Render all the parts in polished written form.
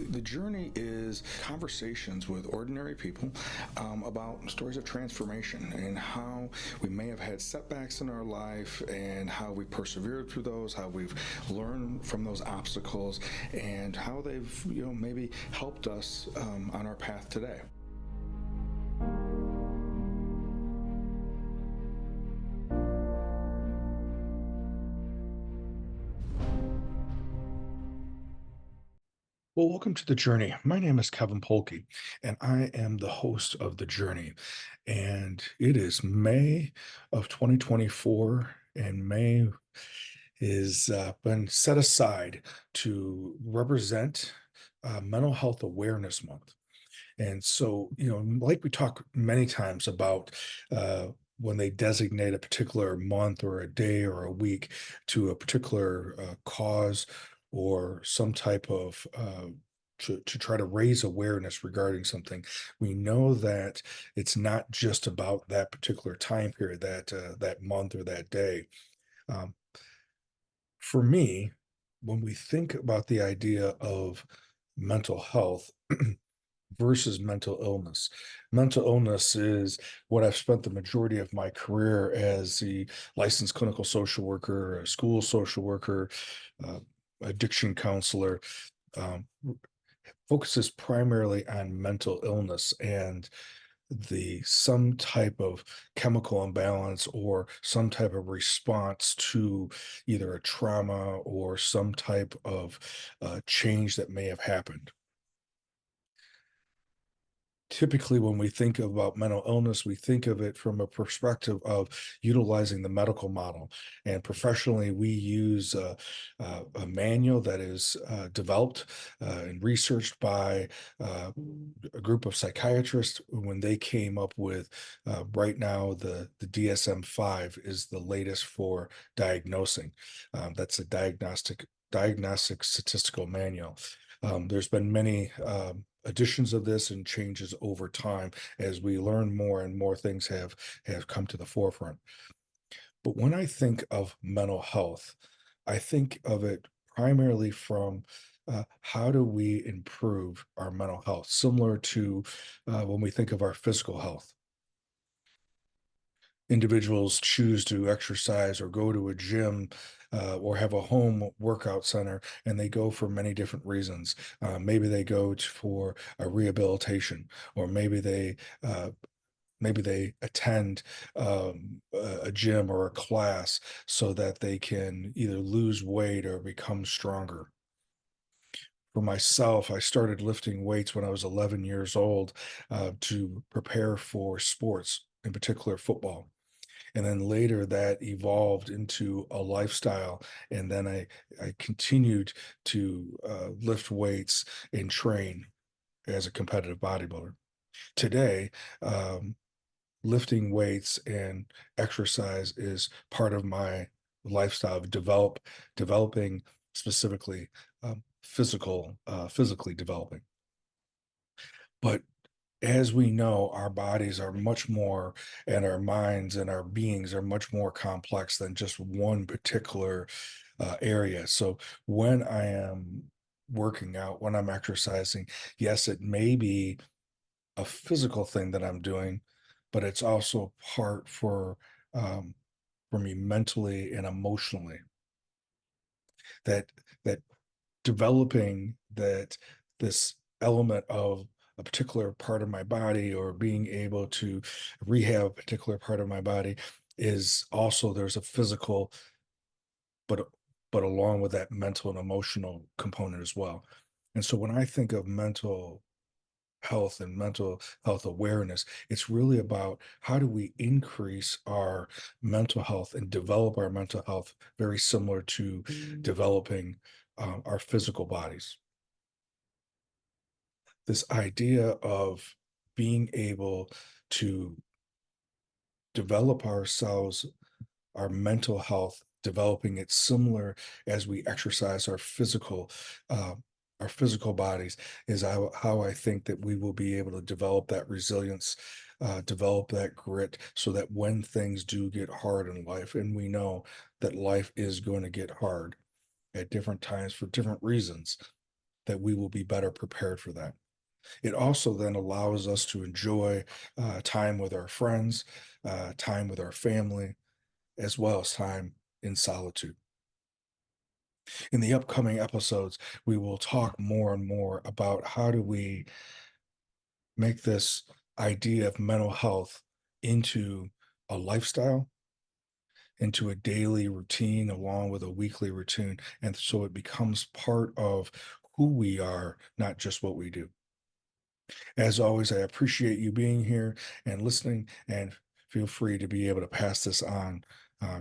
The journey is conversations with ordinary people about stories of transformation and how we may have had setbacks in our life and how we persevered through those, how we've learned from those obstacles, and how they've maybe helped us on our path today. Well, welcome to The Journey. My name is Kevin Polky, and I am the host of The Journey. And it is May of 2024, and May is been set aside to represent Mental Health Awareness Month. And so, like we talk many times about when they designate a particular month or a day or a week to a particular cause or some type of to try to raise awareness regarding something, we know that it's not just about that particular time period, that month or that day. Um, for me, when we think about the idea of mental health, versus mental illness. Mental illness is what I've spent the majority of my career as the licensed clinical social worker, a school social worker, uh, addiction counselor. Um, Focuses primarily on mental illness and the some type of chemical imbalance or some type of response to either a trauma or some type of change that may have happened. Typically, when we think about mental illness, we think of it from a perspective of utilizing the medical model. And professionally, we use a manual that is developed and researched by uh, a group of psychiatrists when they came up with right now the DSM-5 is the latest for diagnosing. That's a diagnostic statistical manual. There's been many additions of this and changes over time as we learn more and more things have come to the forefront. But when I think of mental health, I think of it primarily from how do we improve our mental health, similar to when we think of our physical health. Individuals choose to exercise or go to a gym or have a home workout center, and they go for many different reasons. Maybe they go for a rehabilitation, or uh, maybe they attend a gym or a class so that they can either lose weight or become stronger. For myself, I started lifting weights when I was 11 years old to prepare for sports, in particular football. And then later that evolved into a lifestyle. And then I continued to lift weights and train as a competitive bodybuilder. Today, um, lifting weights and exercise is part of my lifestyle of developing specifically physically developing. But as we know, our bodies are much more, and our minds and our beings are much more complex than just one particular area. So when I am working out, when I'm exercising, yes, it may be a physical thing that I'm doing, but it's also part um, for me mentally and emotionally that that developing that this element of a particular part of my body or being able to rehab a particular part of my body is also there's a physical but but along with that mental and emotional component as well. And so when I think of mental health and mental health awareness, it's really about how do we increase our mental health and develop our mental health very similar to developing our physical bodies. This idea of being able to develop ourselves, our mental health, developing it similar as we exercise uh, our physical bodies is how I think that we will be able to develop that resilience, develop that grit, so that when things do get hard in life, and we know that life is going to get hard at different times for different reasons, that we will be better prepared for that. It also then allows us to enjoy time with our friends, time with our family, as well as time in solitude. In the upcoming episodes, we will talk more and more about how do we make this idea of mental health into a lifestyle, into a daily routine, along with a weekly routine. And so it becomes part of who we are, not just what we do. As always, I appreciate you being here and listening, and feel free to be able to pass this on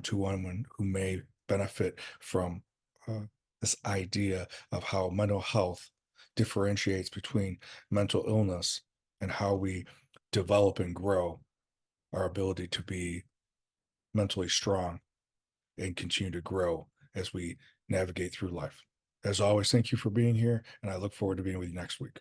to one who may benefit from uh, this idea of how mental health differentiates between mental illness and how we develop and grow our ability to be mentally strong and continue to grow as we navigate through life. As always, thank you for being here, and I look forward to being with you next week.